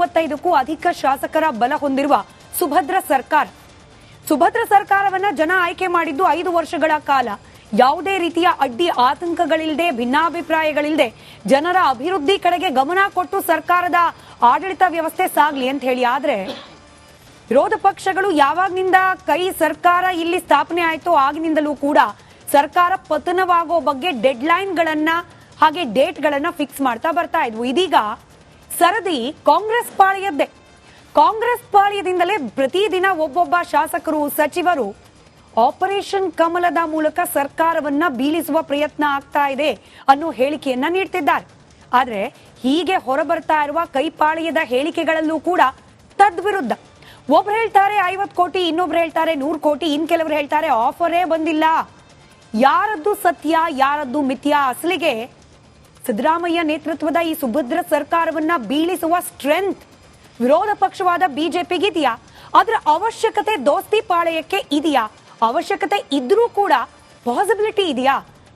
135ಕ್ಕೂ ಅಧಿಕ ಶಾಸಕರ ಬಲ ಹೊಂದಿರುವ ಸುಭದ್ರ ಸರ್ಕಾರವನ್ನ ಜನ ಆಯ್ಕೆ ಮಾಡಿದ್ದು 5 ವರ್ಷಗಳ ಕಾಲ. ಯಾವುದೇ ರೀತಿಯ ಅಡ್ಡಿ ಆತಂಕಗಳಿಲ್ಲದೆ, ಭಿನ್ನಾಭಿಪ್ರಾಯಗಳಿಲ್ಲದೆ ಜನರ ಅಭಿವೃದ್ಧಿ ಕಡೆಗೆ ಗಮನ ಕೊಟ್ಟು ಸರ್ಕಾರದ ಆಡಳಿತ ವ್ಯವಸ್ಥೆ ಸಾಗ್ಲಿ ಅಂತ ಹೇಳಿ. ಆದ್ರೆ ವಿರೋಧ ಪಕ್ಷಗಳು ಯಾವಾಗಿನಿಂದ ಸರ್ಕಾರ ಇಲ್ಲಿ ಸ್ಥಾಪನೆ ಆಯ್ತೋ ಆಗಿನಿಂದಲೂ ಕೂಡ ಸರ್ಕಾರ ಪತನವಾಗೋ ಬಗ್ಗೆ ಡೆಡ್ ಲೈನ್ ಗಳನ್ನ ಹಾಗೆ ಡೇಟ್ ಗಳನ್ನ ಫಿಕ್ಸ್ ಮಾಡ್ತಾ ಬರ್ತಾ ಇದ್ವು. ಇದೀಗ ಸರದಿ ಕಾಂಗ್ರೆಸ್ ಪಾಳ್ಯದ್ದೇ. ಕಾಂಗ್ರೆಸ್ ಪಾಳ್ಯದಿಂದಲೇ ಪ್ರತಿದಿನ ಒಬ್ಬೊಬ್ಬ ಶಾಸಕರು, ಸಚಿವರು ಆಪರೇಷನ್ ಕಮಲದ ಮೂಲಕ ಸರ್ಕಾರವನ್ನ ಬೀಳಿಸುವ ಪ್ರಯತ್ನ ಆಗ್ತಾ ಇದೆ ಅನ್ನೋ ಹೇಳಿಕೆಯನ್ನ ನೀಡ್ತಿದ್ದಾರೆ. ಆದ್ರೆ ಹೀಗೆ ಹೊರಬರ್ತಾ ಇರುವ ಕೈಪಾಳ್ಯದ ಹೇಳಿಕೆಗಳಲ್ಲೂ ಕೂಡ ತದ್ವಿರುದ್ಧ. ಒಬ್ರು ಹೇಳ್ತಾರೆ 50 ಕೋಟಿ, ಇನ್ನೊಬ್ರು ಹೇಳ್ತಾರೆ 100 ಕೋಟಿ, ಇನ್ ಕೆಲವರು ಹೇಳ್ತಾರೆ ಆಫರೇ ಬಂದಿಲ್ಲ. ಯಾರದ್ದು ಸತ್ಯ, ಯಾರದ್ದು ಮಿಥ್ಯ? ಅಸಲಿಗೆ ಸಿದ್ದರಾಮಯ್ಯ ನೇತೃತ್ವದ ಈ ಸುಭದ್ರ ಸರ್ಕಾರವನ್ನ ಬೀಳಿಸುವ ಸ್ಟ್ರೆಂತ್ ವಿರೋಧ ಪಕ್ಷವಾದ ಬಿಜೆಪಿಗಿದೆಯಾ? ಅದರ ಅವಶ್ಯಕತೆ ದೋಸ್ತಿ ಪಾಳೆಯಕ್ಕೆ ಇದೆಯಾ? ಅವಶ್ಯಕತೆ ಇದ್ರೂ ಕೂಡ ಪಾಸಿಬಿಲಿಟಿ ಇದೆಯಾ?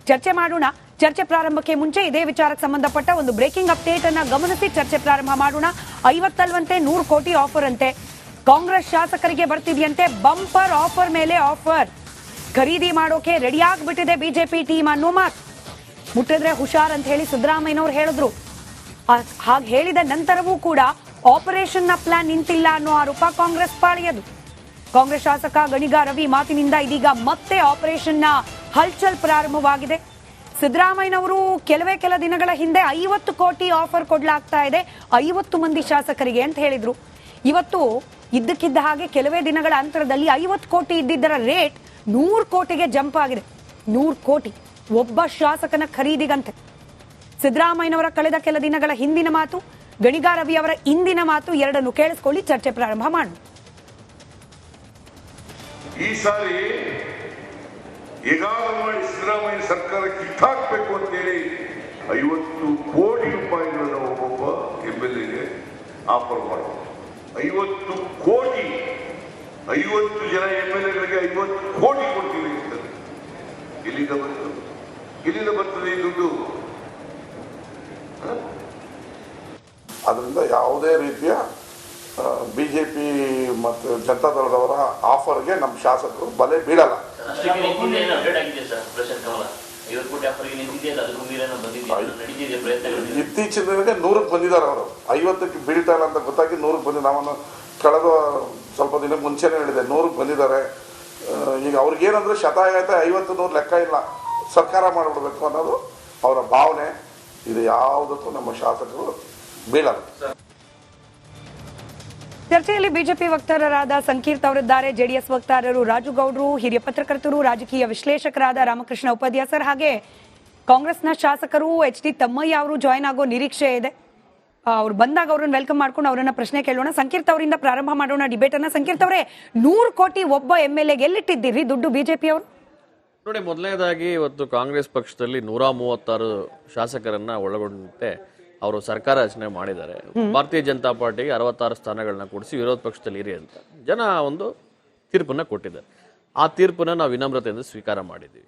ಚರ್ಚೆ ಮಾಡೋಣ. ಚರ್ಚೆ ಪ್ರಾರಂಭಕ್ಕೆ ಮುಂಚೆ ಇದೇ ವಿಚಾರಕ್ಕೆ ಸಂಬಂಧಪಟ್ಟ ಒಂದು ಬ್ರೇಕಿಂಗ್ ಅಪ್ಡೇಟ್ ಅನ್ನ ಗಮನಿಸಿ ಚರ್ಚೆ ಪ್ರಾರಂಭ ಮಾಡೋಣ. 50 ಅಲ್ವಂತೆ 100 ಕೋಟಿ ಆಫರ್ ಅಂತೆ. ಕಾಂಗ್ರೆಸ್ ಶಾಸಕರಿಗೆ ಬರ್ತಿದೆಯಂತೆ ಬಂಪರ್ ಆಫರ್ ಮೇಲೆ ಆಫರ್. ಖರೀದಿ ಮಾಡೋಕೆ ರೆಡಿ ಆಗ್ಬಿಟ್ಟಿದೆ ಬಿಜೆಪಿ ಟೀಮ್ ಅನ್ನೋ ಮಾತು. ಮುಟ್ಟಿದ್ರೆ ಹುಷಾರ್ ಅಂತ ಹೇಳಿ ಸಿದ್ದರಾಮಯ್ಯನವರು ಹೇಳಿದ್ರು. ಹಾಗೆ ಹೇಳಿದ ನಂತರವೂ ಕೂಡ ಆಪರೇಷನ್ ನ ಪ್ಲಾನ್ ನಿಂತಿಲ್ಲ ಅನ್ನೋ ಆರೋಪ ಕಾಂಗ್ರೆಸ್ ಪಾಳೆಯದು. ಕಾಂಗ್ರೆಸ್ ಶಾಸಕ ಗಣಿಗ ರವಿ ಮಾತಿನಿಂದ ಇದೀಗ ಮತ್ತೆ ಆಪರೇಷನ್ ನ ಹಲ್ಚಲ್ ಪ್ರಾರಂಭವಾಗಿದೆ. ಸಿದ್ದರಾಮಯ್ಯನವರು ಕೆಲ ದಿನಗಳ ಹಿಂದೆ 50 ಕೋಟಿ ಆಫರ್ ಕೊಡ್ಲಾಗ್ತಾ ಇದೆ 50 ಮಂದಿ ಶಾಸಕರಿಗೆ ಅಂತ ಹೇಳಿದ್ರು. ಇವತ್ತು ಇದ್ದಕ್ಕಿದ್ದ ಹಾಗೆ ಕೆಲವೇ ದಿನಗಳ ಅಂತರದಲ್ಲಿ 50 ಕೋಟಿ ಇದ್ದಿದ್ದರ ರೇಟ್ 100 ಕೋಟಿಗೆ ಜಂಪ್ ಆಗಿದೆ. 100 ಕೋಟಿ ಒಬ್ಬ ಶಾಸಕನ ಖರೀದಿಗಂತೆ. ಸಿದ್ದರಾಮಯ್ಯನವರ ಕಳೆದ ಕೆಲ ದಿನಗಳ ಹಿಂದಿನ ಮಾತು, ಗಣಿಗ ರವಿ ಅವರ ಇಂದಿನ ಮಾತು, ಎರಡನ್ನು ಕೇಳಿಸ್ಕೊಳ್ಳಿ, ಚರ್ಚೆ ಪ್ರಾರಂಭ ಮಾಡೋಣ. ಈ ಸಾರಿ ಈಗಾಗಲೇ ಮಾಡಿ ಸಿದ್ದರಾಮಯ್ಯ ಸರ್ಕಾರ ಕಿತ್ತಾಕಬೇಕು ಅಂತೇಳಿ 50 ಕೋಟಿ ರೂಪಾಯಿಗಳನ್ನು ಒಬ್ಬೊಬ್ಬ MLAಗೆ ಆಫರ್ ಮಾಡೋದು. 50 ಕೋಟಿ, 50 ಜನ MLAಗಳಿಗೆ 50 ಕೋಟಿ ಕೊಡ್ತೀವಿ ಅಂತ. ಎಲ್ಲಿಂದ ಬರ್ತದೆ ಈ ದುಡ್ಡು? ಅದರಿಂದ ಯಾವುದೇ ರೀತಿಯ ಬಿಜೆಪಿ ಮತ್ತು ಜನತಾದಳದವರ ಆಫರ್ಗೆ ನಮ್ಮ ಶಾಸಕರು ಬಲೆ ಬೀಳಲ್ಲ. ಇತ್ತೀಚಿನ ದಿನಕ್ಕೆ 100ಕ್ಕೆ ಬಂದಿದ್ದಾರೆ. ಅವರು 50ಕ್ಕೆ ಬೀಳ್ತಾ ಇಲ್ಲ ಅಂತ ಗೊತ್ತಾಗಿ 100ಕ್ಕೆ ಬಂದಿದ್ದಾರೆ. ನಾವನ್ನು ಕಳೆದ ಸ್ವಲ್ಪ ದಿನ ಮುಂಚೆನೇ ಹೇಳಿದೆ 100ಕ್ಕೆ ಬಂದಿದ್ದಾರೆ. ಈಗ ಅವ್ರಿಗೇನಂದ್ರೆ ಶತಾಯಗತ 50-100 ಲೆಕ್ಕ ಇಲ್ಲ, ಸರ್ಕಾರ ಮಾಡಿಬಿಡ್ಬೇಕು ಅನ್ನೋದು ಅವರ ಭಾವನೆ. ಇದು ಯಾವುದಕ್ಕೂ ನಮ್ಮ ಶಾಸಕರು ಬೀಳಲ್ಲ. ಚರ್ಚೆಯಲ್ಲಿ ಬಿಜೆಪಿ ವಕ್ತಾರರಾದ ಸಂಕೀರ್ತ್ ಅವರಿದ್ದಾರೆ, ಜೆಡಿಎಸ್ ವಕ್ತಾರರು ರಾಜು ಗೌಡ್ರು, ಹಿರಿಯ ಪತ್ರಕರ್ತರು, ರಾಜಕೀಯ ವಿಶ್ಲೇಷಕರಾದ ರಾಮಕೃಷ್ಣ ಉಪಾಧ್ಯಾಯ ಸರ್, ಹಾಗೆ ಕಾಂಗ್ರೆಸ್ನ ಶಾಸಕರು HD ತಮ್ಮಯ್ಯ ಅವರು ಜಾಯ್ನ್ ಆಗೋ ನಿರೀಕ್ಷೆ ಇದೆ. ಅವ್ರು ಬಂದಾಗ ಅವ್ರನ್ನ ವೆಲ್ಕಮ್ ಮಾಡ್ಕೊಂಡು ಅವರನ್ನ ಪ್ರಶ್ನೆ ಕೇಳೋಣ. ಸಂಕೀರ್ತ್ ಅವರಿಂದ ಪ್ರಾರಂಭ ಮಾಡೋಣ ಡಿಬೇಟ್ ಅನ್ನ. ಸಂಕೀರ್ತ್ ಅವರೇ, 100 ಕೋಟಿ ಒಬ್ಬ MLAಗೆ ಎಲ್ಲಿಟ್ಟಿದ್ದೀರಿ ದುಡ್ಡು ಬಿಜೆಪಿ ಅವರು? ನೋಡಿ, ಮೊದಲನೇದಾಗಿ ಇವತ್ತು ಕಾಂಗ್ರೆಸ್ ಪಕ್ಷದಲ್ಲಿ 136 ಶಾಸಕರನ್ನ ಒಳಗೊಂಡಂತೆ ಅವರು ಸರ್ಕಾರ ರಚನೆ ಮಾಡಿದ್ದಾರೆ. ಭಾರತೀಯ ಜನತಾ ಪಾರ್ಟಿಗೆ 66 ಸ್ಥಾನಗಳನ್ನ ಕೊಡಿಸಿ ವಿರೋಧ ಪಕ್ಷದಲ್ಲಿ ಇರಿ ಅಂತ ಜನ ಒಂದು ತೀರ್ಪನ್ನ ಕೊಟ್ಟಿದ್ದಾರೆ. ಆ ತೀರ್ಪನ್ನ ನಾವು ವಿನಮ್ರತೆಯಿಂದ ಸ್ವೀಕಾರ ಮಾಡಿದ್ದೀವಿ.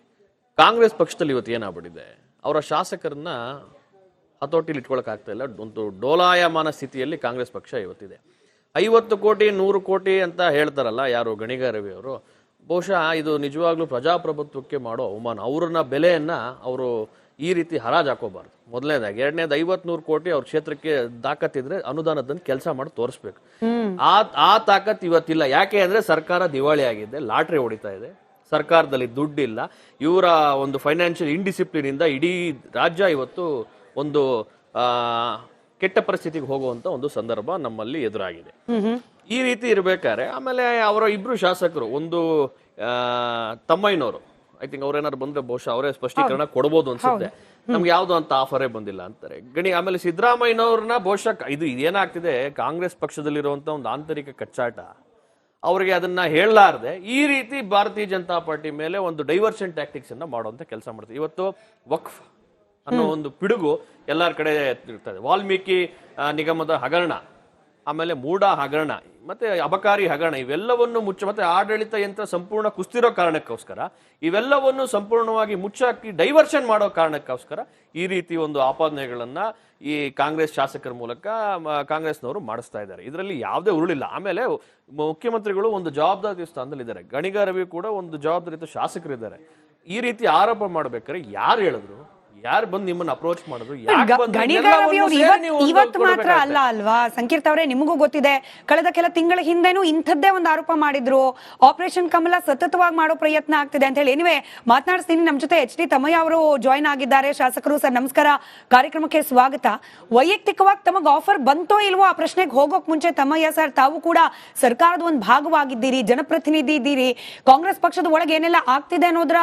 ಕಾಂಗ್ರೆಸ್ ಪಕ್ಷದಲ್ಲಿ ಇವತ್ತು ಏನಾಗ್ಬಿಟ್ಟಿದೆ, ಅವರ ಶಾಸಕರನ್ನ ಹತೋಟಿಲಿ ಇಟ್ಕೊಳಕ್ ಆಗ್ತಾ ಇಲ್ಲ. ಒಂದು ಡೋಲಾಯಮಾನ ಸ್ಥಿತಿಯಲ್ಲಿ ಕಾಂಗ್ರೆಸ್ ಪಕ್ಷ ಇವತ್ತಿದೆ. 50 ಕೋಟಿ 100 ಕೋಟಿ ಅಂತ ಹೇಳ್ತಾರಲ್ಲ ಯಾರು ಗಣಿಗ ರವಿ ಅವರು, ಬಹುಶಃ ಇದು ನಿಜವಾಗ್ಲೂ ಪ್ರಜಾಪ್ರಭುತ್ವಕ್ಕೆ ಮಾಡೋ ಅವಮಾನ. ಅವ್ರನ್ನ ಬೆಲೆಯನ್ನ ಅವರು ಈ ರೀತಿ ಹರಾಜ್ ಹಾಕೋಬಾರ್ದು. ಮೊದಲನೇದಾಗಿ. ಎರಡನೇದು 50-100 ಕೋಟಿ ಅವ್ರ ಕ್ಷೇತ್ರಕ್ಕೆ ತಾಕತ್ತಿದ್ರೆ ಅನುದಾನದಲ್ಲಿ ಕೆಲಸ ಮಾಡಿ ತೋರಿಸ್ಬೇಕು. ಆ ತಾಕತ್ ಇವತ್ತಿಲ್ಲ. ಯಾಕೆ ಅಂದ್ರೆ ಸರ್ಕಾರ ದಿವಾಳಿ ಆಗಿದೆ, ಲಾಟ್ರಿ ಹೊಡಿತಾ ಇದೆ, ಸರ್ಕಾರದಲ್ಲಿ ದುಡ್ಡಿಲ್ಲ. ಇವರ ಒಂದು ಫೈನಾನ್ಷಿಯಲ್ ಇಂಡಿಸಿಪ್ಲಿನ್ ಇಂದ ಇಡೀ ರಾಜ್ಯ ಇವತ್ತು ಒಂದು ಕೆಟ್ಟ ಪರಿಸ್ಥಿತಿಗೆ ಹೋಗುವಂತ ಒಂದು ಸಂದರ್ಭ ನಮ್ಮಲ್ಲಿ ಎದುರಾಗಿದೆ. ಈ ರೀತಿ ಇರ್ಬೇಕಾದ್ರೆ ಆಮೇಲೆ ಅವರ ಇಬ್ರು ಶಾಸಕರು, ಒಂದು ತಮ್ಮಯ್ಯನವರು, ಐ ಥಿಂಕ್ ಅವ್ರೇನಾದ್ರು ಬಂದ್ರೆ ಬಹುಶಃ ಅವರೇ ಸ್ಪಷ್ಟೀಕರಣ ಕೊಡಬಹುದು ಅನ್ಸುತ್ತೆ. ನಮ್ಗೆ ಯಾವ್ದು ಅಂತ ಆಫರೇ ಬಂದಿಲ್ಲ ಅಂತಾರೆ. ಆಮೇಲೆ ಸಿದ್ದರಾಮಯ್ಯನವ್ರನ್ನ ಬಹುಶಃ ಇದು ಏನಾಗ್ತಿದೆ, ಕಾಂಗ್ರೆಸ್ ಪಕ್ಷದಲ್ಲಿರುವಂತ ಒಂದು ಆಂತರಿಕ ಕಚ್ಚಾಟ ಅವರಿಗೆ ಅದನ್ನ ಹೇಳಲಾರದೆ ಈ ರೀತಿ ಭಾರತೀಯ ಜನತಾ ಪಾರ್ಟಿ ಮೇಲೆ ಒಂದು ಡೈವರ್ಷನ್ ಟ್ಯಾಕ್ಟಿಕ್ಸ್ ಅನ್ನ ಮಾಡುವಂತ ಕೆಲಸ ಮಾಡ್ತಾರೆ. ಇವತ್ತು ವಕ್ಫ್ ಅನ್ನೋ ಒಂದು ಪಿಡುಗು ಎಲ್ಲರ ಕಡೆ ಇರ್ತದೆ. ವಾಲ್ಮೀಕಿ ನಿಗಮದ ಹಗರಣ, ಆಮೇಲೆ ಮೂಢ ಹಗರಣ ಮತ್ತೆ ಅಬಕಾರಿ ಹಗರಣ ಇವೆಲ್ಲವನ್ನು ಮತ್ತೆ ಆಡಳಿತ ಯಂತ್ರ ಸಂಪೂರ್ಣ ಕುಸ್ತಿರೋ ಕಾರಣಕ್ಕೋಸ್ಕರ ಇವೆಲ್ಲವನ್ನು ಸಂಪೂರ್ಣವಾಗಿ ಮುಚ್ಚಾಕಿ ಡೈವರ್ಷನ್ ಮಾಡೋ ಕಾರಣಕ್ಕೋಸ್ಕರ ಈ ರೀತಿ ಒಂದು ಆಪಾದನೆಗಳನ್ನ ಈ ಕಾಂಗ್ರೆಸ್ ಶಾಸಕರ ಮೂಲಕ ಕಾಂಗ್ರೆಸ್ನವರು ಮಾಡಿಸ್ತಾ ಇದ್ದಾರೆ. ಇದರಲ್ಲಿ ಯಾವುದೇ ಉರುಳಿಲ್ಲ. ಆಮೇಲೆ ಮುಖ್ಯಮಂತ್ರಿಗಳು ಒಂದು ಜವಾಬ್ದಾರಿ ಸ್ಥಾನದಲ್ಲಿ ಇದ್ದಾರೆ, ಗಣಿಗ ರವಿ ಕೂಡ ಒಂದು ಜವಾಬ್ದಾರಿಯುತ ಶಾಸಕರಿದ್ದಾರೆ. ಈ ರೀತಿ ಆರೋಪ ಮಾಡ್ಬೇಕಾದ್ರೆ ಯಾರು ಹೇಳಿದ್ರು, ಯಾರು ಬಂದು ನಿಮ್ಮನ್ನ ಅಪ್ರೋಚ್ ಮಾಡಿದ್ರು? ಇವತ್ತು ಮಾತ್ರ ಅಲ್ಲ ಅಲ್ವಾ ಸಂಕೀರ್ತ ಅವರೇ, ನಿಮಗೂ ಗೊತ್ತಿದೆ ಕಳೆದ ಕೆಲ ತಿಂಗಳ ಹಿಂದೆನೂ ಇಂಥದ್ದೇ ಒಂದು ಆರೋಪ ಮಾಡಿದ್ರು. ಆಪರೇಷನ್ ಕಮಲ ಸತತವಾಗಿ ಮಾಡೋ ಪ್ರಯತ್ನ ಆಗ್ತಿದೆ ಅಂತ ಹೇಳಿ. ಎನಿವೆ ಮಾತನಾಡಿಸ್ತೀನಿ. ನಮ್ಮ ಜೊತೆ ಎಚ್ ಡಿ ತಮ್ಮಯ್ಯ ಅವರು ಜಾಯ್ನ್ ಆಗಿದ್ದಾರೆ, ಶಾಸಕರು. ಸರ್ ನಮಸ್ಕಾರ, ಕಾರ್ಯಕ್ರಮಕ್ಕೆ ಸ್ವಾಗತ. ವೈಯಕ್ತಿಕವಾಗಿ ತಮಗೆ ಆಫರ್ ಬಂತೋ ಇಲ್ವೋ ಆ ಪ್ರಶ್ನೆಗೆ ಹೋಗೋಕ್ ಮುಂಚೆ ತಮ್ಮಯ್ಯ ಸರ್, ತಾವು ಕೂಡ ಸರ್ಕಾರದ ಒಂದು ಭಾಗವಾಗಿದ್ದೀರಿ, ಜನಪ್ರತಿನಿಧಿ ಇದ್ದೀರಿ. ಕಾಂಗ್ರೆಸ್ ಪಕ್ಷದ ಒಳಗೆ ಏನೆಲ್ಲ ಆಗ್ತಿದೆ ಅನ್ನೋದ್ರ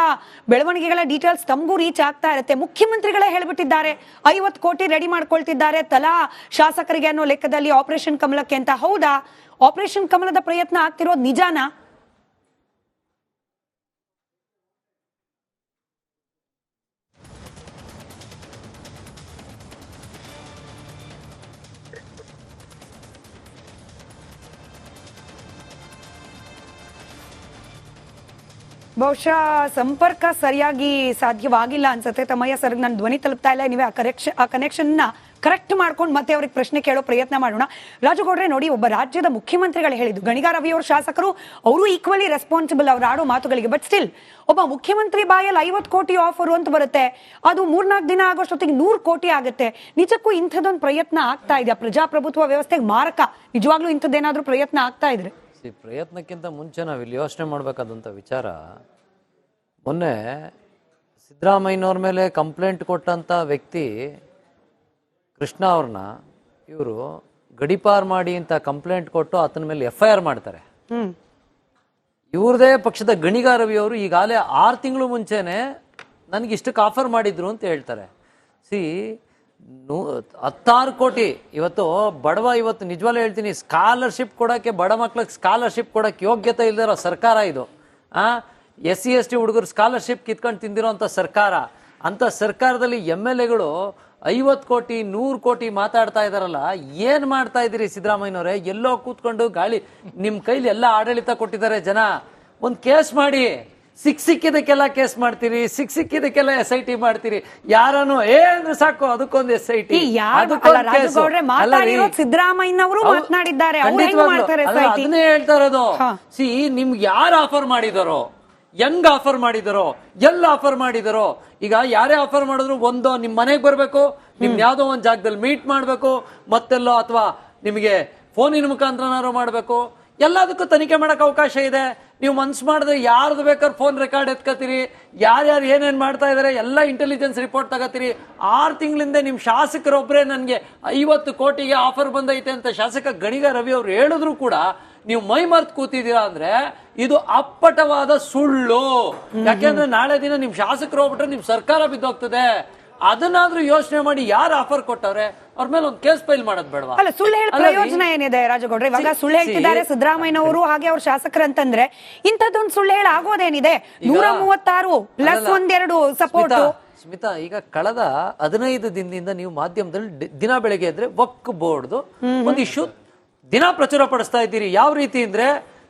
ಬೆಳವಣಿಗೆಗಳ ಡೀಟೇಲ್ಸ್ ತಮಗೂ ರೀಚ್ ಆಗ್ತಾ ಇರುತ್ತೆ. ಮುಖ್ಯಮಂತ್ರಿಗಳೇ ಹೇಳ್ಬಿಟ್ಟಿದ್ದಾರೆ 50 ಕೋಟಿ ರೆಡಿ ಮಾಡ್ಕೊಳ್ತಿದ್ದಾರೆ ತಲಾ ಶಾಸಕರಿಗೆ ಅನ್ನೋ ಲೆಕ್ಕದಲ್ಲಿ ಆಪರೇಷನ್ ಕಮಲಕ್ಕೆ ಅಂತ. ಹೌದಾ? ಆಪರೇಷನ್ ಕಮಲದ ಪ್ರಯತ್ನ ಆಗ್ತಿರೋದು ನಿಜಾನಾ? ಬಹುಶಃ ಸಂಪರ್ಕ ಸರಿಯಾಗಿ ಸಾಧ್ಯವಾಗಿಲ್ಲ ಅನ್ಸುತ್ತೆ ತಮ್ಮಯ್ಯ ಸರ್. ನನ್ನ ಧ್ವನಿ ತಲುಪ್ತಾ ಇಲ್ಲ. ನೀವೇ ಆ ಕನೆಕ್ಷನ್ ಕರೆಕ್ಟ್ ಮಾಡ್ಕೊಂಡು ಮತ್ತೆ ಅವ್ರಿಗೆ ಪ್ರಶ್ನೆ ಕೇಳೋ ಪ್ರಯತ್ನ ಮಾಡೋಣ. ರಾಜುಗೌಡ್ರೆ, ನೋಡಿ, ಒಬ್ಬ ರಾಜ್ಯದ ಮುಖ್ಯಮಂತ್ರಿಗಳು ಹೇಳಿದ್ದು, ಗಣಿಗ ರವಿ ಅವ್ರ ಶಾಸಕರು ಅವರು ಈಕ್ವಲಿ ರೆಸ್ಪಾನ್ಸಿಬಲ್ ಅವ್ರು ಆಡೋ ಮಾತುಗಳಿಗೆ. ಬಟ್ ಸ್ಟಿಲ್ ಒಬ್ಬ ಮುಖ್ಯಮಂತ್ರಿ ಬಾಯಲ್ಲಿ 50 ಕೋಟಿ ಆಫರ್ ಅಂತ ಬರುತ್ತೆ, ಅದು 3-4 ದಿನ ಆಗೋಷ್ಟೊತ್ತಿಗೆ 100 ಕೋಟಿ ಆಗುತ್ತೆ. ನಿಜಕ್ಕೂ ಇಂಥದ್ದೊಂದು ಪ್ರಯತ್ನ ಆಗ್ತಾ ಇದೆಯಾ? ಪ್ರಜಾಪ್ರಭುತ್ವ ವ್ಯವಸ್ಥೆಗೆ ಮಾರಕ ನಿಜವಾಗ್ಲೂ ಇಂಥದ್ದೇನಾದ್ರೂ ಪ್ರಯತ್ನ ಆಗ್ತಾ ಇದ್ರೆ? ಪ್ರಯತ್ನಕ್ಕಿಂತ ಮುಂಚೆ ನಾವಿಲ್ಲಿ ಯೋಚನೆ ಮಾಡಬೇಕಾದಂಥ ವಿಚಾರ, ಮೊನ್ನೆ ಸಿದ್ದರಾಮಯ್ಯನವ್ರ ಮೇಲೆ ಕಂಪ್ಲೇಂಟ್ ಕೊಟ್ಟಂಥ ವ್ಯಕ್ತಿ ಕೃಷ್ಣ ಅವ್ರನ್ನ ಇವರು ಗಡಿಪಾರ್ ಮಾಡಿ ಅಂತ ಕಂಪ್ಲೇಂಟ್ ಕೊಟ್ಟು ಆತನ ಮೇಲೆ FIR ಮಾಡ್ತಾರೆ. ಇವ್ರದೇ ಪಕ್ಷದ ಗಣಿಗ ರವಿ ಅವರು ಈಗಾಗಲೇ 6 ತಿಂಗಳು ಮುಂಚೆನೆ ನನಗೆ ಇಷ್ಟಕ್ಕೆ ಆಫರ್ ಮಾಡಿದ್ರು ಅಂತ ಹೇಳ್ತಾರೆ. 16 ಕೋಟಿ ಇವತ್ತು ಬಡವ, ಇವತ್ತು ನಿಜವಾಗ್ಲೂ ಹೇಳ್ತೀನಿ, ಸ್ಕಾಲರ್ಶಿಪ್ ಕೊಡೋಕ್ಕೆ, ಬಡ ಮಕ್ಳಿಗೆ ಸ್ಕಾಲರ್ಶಿಪ್ ಕೊಡೋಕ್ಕೆ ಯೋಗ್ಯತೆ ಇಲ್ದಿರೋ ಸರ್ಕಾರ ಇದು. SC ST ಹುಡುಗರು ಸ್ಕಾಲರ್ಶಿಪ್ ಕಿತ್ಕೊಂಡು ತಿಂದಿರೋಂಥ ಸರ್ಕಾರ. ಅಂಥ ಸರ್ಕಾರದಲ್ಲಿ MLAಗಳು 50 ಕೋಟಿ 100 ಕೋಟಿ ಮಾತಾಡ್ತಾ ಇದಾರಲ್ಲ, ಏನ್ ಮಾಡ್ತಾ ಇದ್ದೀರಿ ಸಿದ್ದರಾಮಯ್ಯನವರೇ? ಎಲ್ಲೋ ಕೂತ್ಕೊಂಡು ಗಾಳಿ, ನಿಮ್ ಕೈಲಿ ಎಲ್ಲ ಆಡಳಿತ ಕೊಟ್ಟಿದ್ದಾರೆ ಜನ. ಒಂದು ಕೇಸ್ ಮಾಡಿ, ಸಿಕ್ಕಿದಕ್ಕೆಲ್ಲ ಕೇಸ್ ಮಾಡ್ತೀರಿ, ಸಿಕ್ಕಿದಕ್ಕೆಲ್ಲ SIT ಮಾಡ್ತೀರಿ. ಯಾರನು ಅಂದ್ರೆ ಸಾಕು ಅದಕ್ಕೊಂದು SIT. ಸಿದ್ದರಾಮಯ್ಯನವರು ಮಾತನಾಡಿದ್ದಾರೆ, ಅದನ್ನೇ ಹೇಳ್ತಾ ಇರೋದು. ನಿಮ್ಗೆ ಯಾರು ಆಫರ್ ಮಾಡಿದಾರೋ, ಹೆಂಗ್ ಆಫರ್ ಮಾಡಿದಾರೋ, ಎಲ್ಲ ಆಫರ್ ಮಾಡಿದಾರೋ. ಈಗ ಯಾರೇ ಆಫರ್ ಮಾಡಿದ್ರು, ಒಂದು ನಿಮ್ ಮನೆಗೆ ಬರ್ಬೇಕು, ನಿಮ್ ಯಾವ್ದೋ ಒಂದ್ ಜಾಗದಲ್ಲಿ ಮೀಟ್ ಮಾಡ್ಬೇಕು, ಮತ್ತೆಲ್ಲೋ ಅಥವಾ ನಿಮಗೆ ಫೋನಿನ ಮುಖಾಂತರನಾರು ಮಾಡ್ಬೇಕು. ಎಲ್ಲದಕ್ಕೂ ತನಿಖೆ ಮಾಡಕ್ ಅವಕಾಶ ಇದೆ. ನೀವು ಮನ್ಸು ಮಾಡಿದ್ರೆ ಯಾರ್ದು ಬೇಕಾದ್ರೆ ಫೋನ್ ರೆಕಾರ್ಡ್ ಎತ್ಕೋತೀರಿ, ಯಾರ್ಯಾರು ಏನೇನ್ ಮಾಡ್ತಾ ಇದಾರೆ ಎಲ್ಲ ಇಂಟೆಲಿಜೆನ್ಸ್ ರಿಪೋರ್ಟ್ ತಗೋತೀರಿ. 6 ತಿಂಗಳಿಂದ ನಿಮ್ ಶಾಸಕರೊಬ್ಬರೇ ನನ್ಗೆ 50 ಕೋಟಿಗೆ ಆಫರ್ ಬಂದೈತೆ ಅಂತ ಶಾಸಕ ಗಣಿಗ ರವಿ ಅವ್ರು ಹೇಳಿದ್ರು ಕೂಡ ನೀವು ಮೈ ಮರ್ತ್ ಕೂತಿದ್ದೀರಾ ಅಂದ್ರೆ ಇದು ಅಪ್ಪಟವಾದ ಸುಳ್ಳು. ಯಾಕೆಂದ್ರೆ ನಾಳೆ ದಿನ ನಿಮ್ ಶಾಸಕರು ಹೋಗ್ಬಿಟ್ರೆ ನಿಮ್ ಸರ್ಕಾರ ಬಿದ್ದೋಗ್ತದೆ. ಅದನ್ನಾದ್ರೂ ಯೋಚನೆ ಮಾಡಿ, ಯಾರು ಆಫರ್ ಕೊಟ್ಟವ್ರೆ ಅವ್ರ ಮೇಲೆ ಒಂದು ಕೇಸ್ ಫೈಲ್ ಮಾಡೋದು ಬೇಡವಾ? ಅಲ್ಲ, ಸುಳ್ಳು ಹೇಳಿ ಪ್ರಯೋಜನ ಏನಿದೆ ರಾಜಗೌಡ್ರೆ? ಇವಾಗ ಸುಳ್ಳು ಹೇಳ್ತಿದ್ದಾರೆ ಸಿದ್ದರಾಮಯ್ಯನವರು ಹಾಗೆ ಅವ್ರ ಶಾಸಕರು ಅಂತಂದ್ರೆ ಇಂಥದ್ದೊಂದು ಸುಳ್ಳು ಹೇಳಿ ಆಗೋದೇನಿದೆ? 136 ಪ್ಲಸ್ 1-2 ಸಪೋರ್ಟ್. ಸ್ಮಿತಾ, ಈಗ ಕಳೆದ 15 ದಿನದಿಂದ ನೀವು ಮಾಧ್ಯಮದಲ್ಲಿ ದಿನ ಬೆಳಗ್ಗೆ ಇದ್ರೆ ವಕ್ ಬೋರ್ಡ್ದು ಒಂದು ಇಶ್ಯೂ ದಿನ ಪ್ರಚುರ ಪಡಿಸ್ತಾ ಇದ್ದೀರಿ. ಯಾವ ರೀತಿ ಅಂದ್ರೆ,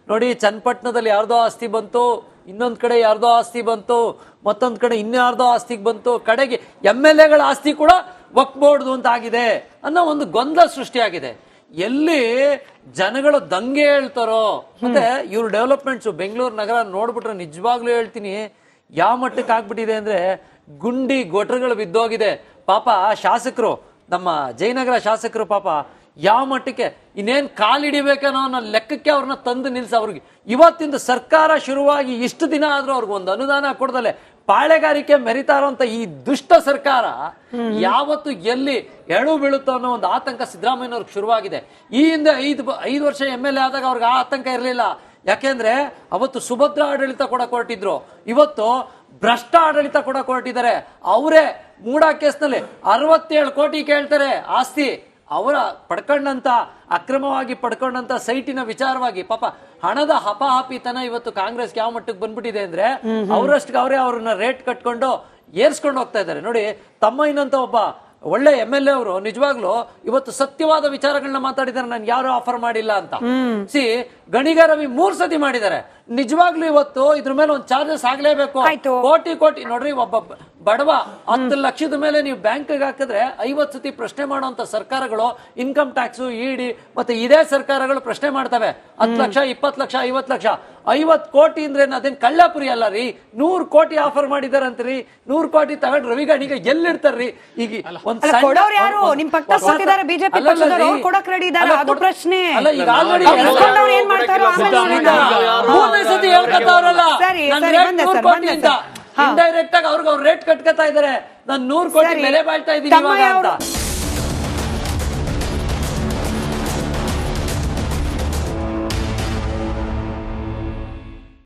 ನೋಡಿ, ಚನ್ನಪಟ್ಟಣದಲ್ಲಿ ಯಾರ್ದೋ ಆಸ್ತಿ ಬಂತು, ಇನ್ನೊಂದ್ ಕಡೆ ಯಾರ್ದೋ ಆಸ್ತಿ ಬಂತು, ಮತ್ತೊಂದ್ ಕಡೆ ಇನ್ಯಾರ್ದೋ ಆಸ್ತಿಗೆ ಬಂತು, ಕಡೆಗೆ MLAಗಳ ಆಸ್ತಿ ಕೂಡ ವಕ್ ಬೋರ್ಡ್ದು ಅಂತ ಆಗಿದೆ ಅನ್ನೋ ಒಂದು ಗೊಂದಲ ಸೃಷ್ಟಿಯಾಗಿದೆ. ಎಲ್ಲಿ ಜನಗಳು ದಂಗೆ ಹೇಳ್ತಾರೋ, ಮತ್ತೆ ಇವ್ರ ಡೆವಲಪ್ಮೆಂಟ್ಸ್ ಬೆಂಗಳೂರು ನಗರ ನೋಡ್ಬಿಟ್ರೆ ನಿಜವಾಗ್ಲೂ ಹೇಳ್ತೀನಿ ಯಾವ ಮಟ್ಟಕ್ಕೆ ಆಗ್ಬಿಟ್ಟಿದೆ ಅಂದ್ರೆ, ಗುಂಡಿ ಗೊಟ್ರಗಳು ಬಿದ್ದೋಗಿದೆ. ಪಾಪ ಶಾಸಕರು, ನಮ್ಮ ಜಯನಗರ ಶಾಸಕರು ಪಾಪ ಯಾವ ಮಟ್ಟಕ್ಕೆ ಇನ್ನೇನ್ ಕಾಲಿಡಿಬೇಕನ್ನೋ ಅನ್ನೋ ಲೆಕ್ಕಕ್ಕೆ ಅವ್ರನ್ನ ತಂದು ನಿಲ್ಸ. ಅವ್ರಿಗೆ ಇವತ್ತಿಂದ ಸರ್ಕಾರ ಶುರುವಾಗಿ ಇಷ್ಟು ದಿನ ಆದ್ರೂ ಅವ್ರಿಗೊಂದು ಅನುದಾನ ಕೊಡದಲೆ ಪಾಳೆಗಾರಿಕೆ ಮೆರಿತಾ ಇರುವಂತ ಈ ದುಷ್ಟ ಸರ್ಕಾರ ಯಾವತ್ತು ಎಲ್ಲಿ ಎಳು ಬೀಳುತ್ತೋ ಅನ್ನೋ ಒಂದು ಆತಂಕ ಸಿದ್ದರಾಮಯ್ಯನವ್ರಿಗೆ ಶುರುವಾಗಿದೆ. ಈ ಹಿಂದೆ 5 ವರ್ಷ MLA ಆದಾಗ ಅವ್ರಿಗೆ ಆ ಆತಂಕ ಇರಲಿಲ್ಲ. ಯಾಕೆಂದ್ರೆ ಅವತ್ತು ಸುಭದ್ರ ಆಡಳಿತ ಕೊಡಕ್ ಹೊರಟಿದ್ರು, ಇವತ್ತು ಭ್ರಷ್ಟ ಆಡಳಿತ ಕೊಡಕ್ ಹೊರಟಿದ್ದಾರೆ. ಅವರೇ ಮೂಡಾ ಕೇಸ್ನಲ್ಲಿ 67 ಕೋಟಿ ಕೇಳ್ತಾರೆ ಆಸ್ತಿ. ಅವರ ಪಡ್ಕೊಂಡಂತ, ಅಕ್ರಮವಾಗಿ ಪಡ್ಕೊಂಡಂತ ಸೈಟಿನ ವಿಚಾರವಾಗಿ ಪಾಪ ಹಣದ ಹಪಾಹಪಿತನ ಇವತ್ತು ಕಾಂಗ್ರೆಸ್ಗೆ ಯಾವ ಮಟ್ಟಕ್ಕೆ ಬಂದ್ಬಿಟ್ಟಿದೆ ಅಂದ್ರೆ, ಅವರಷ್ಟಕ್ಕೆ ಅವರೇ ಅವ್ರನ್ನ ರೇಟ್ ಕಟ್ಕೊಂಡು ಏರ್ಸ್ಕೊಂಡು ಹೋಗ್ತಾ ಇದ್ದಾರೆ. ನೋಡಿ, ತಮ್ಮಯ್ಯನಂತ ಒಬ್ಬ ಒಳ್ಳೆ MLA ಅವರು ನಿಜವಾಗ್ಲೂ ಇವತ್ತು ಸತ್ಯವಾದ ವಿಚಾರಗಳನ್ನ ಮಾತಾಡಿದ್ದಾರೆ, ನನ್ಗೆ ಯಾರು ಆಫರ್ ಮಾಡಿಲ್ಲ ಅಂತ. ಗಣಿಗ ರವಿ 3 ಸತಿ ಮಾಡಿದ್ದಾರೆ. ನಿಜವಾಗ್ಲೂ ಇವತ್ತು ಇದ್ರ ಮೇಲೆ ಒಂದು ಚಾರ್ಜಸ್ ಆಗ್ಲೇಬೇಕು. ಕೋಟಿ ನೋಡ್ರಿ, ಒಬ್ಬ ಬಡವ 10 ಲಕ್ಷದ ಮೇಲೆ ನೀವು ಬ್ಯಾಂಕ್ಗೆ ಹಾಕಿದ್ರೆ 50 ಸತಿ ಪ್ರಶ್ನೆ ಮಾಡುವಂತ ಸರ್ಕಾರಗಳು, ಇನ್ಕಮ್ ಟ್ಯಾಕ್ಸ್, ಇಡಿ ಮತ್ತೆ ಇದೇ ಸರ್ಕಾರಗಳು ಪ್ರಶ್ನೆ ಮಾಡ್ತವೆ. 10 ಲಕ್ಷ 20 ಲಕ್ಷ 50 ಲಕ್ಷ 50 ಕೋಟಿ ಅಂದ್ರೆ ಅದೇನ್ ಕಳ್ಳಪುರಿ ಅಲ್ಲ ರೀ. 100 ಕೋಟಿ ಆಫರ್ ಮಾಡಿದಾರಂತ್ರಿ. 100 ಕೋಟಿ ತಗೊಂಡು ರವಿ ಗಣಿಗ ಎಲ್ಲಿರ್ತಾರ್ರಿ? ಈಗ ಒಂದ್ ಕೊಡೋರು ಯಾರು? ನಿಮ್ ಪಕ್ಕ ಕೂತಿದ್ದಾರೆ ಬಿಜೆಪಿ ಪಕ್ಷದವರು, ಅವ್ರು ಕೊಡಕ್ ರೆಡಿ ಇದ್ದಾರೆ, ಅದು ಪ್ರಶ್ನೆ. ಅಲ್ಲ, ಈಗ ಆಲ್ರೆಡಿ ಏನ್ ಮಾಡ್ತಾರೋ ಸತಿ ಹೇಳ್ಕೊತಾವ್ರಲ್ಲ, ಇಂಡೈರೆಕ್ಟ್ ಆಗಿ ಅವ್ರಿಗೆ ರೇಟ್ ಕಟ್ಕೊತಾ ಇದಾರೆ. ನಾನು 100 ಕೋಟಿ ಬೆಲೆ ಬಾಳ್ತಾ ಇದ್ದೀನಿ ಅಂತ.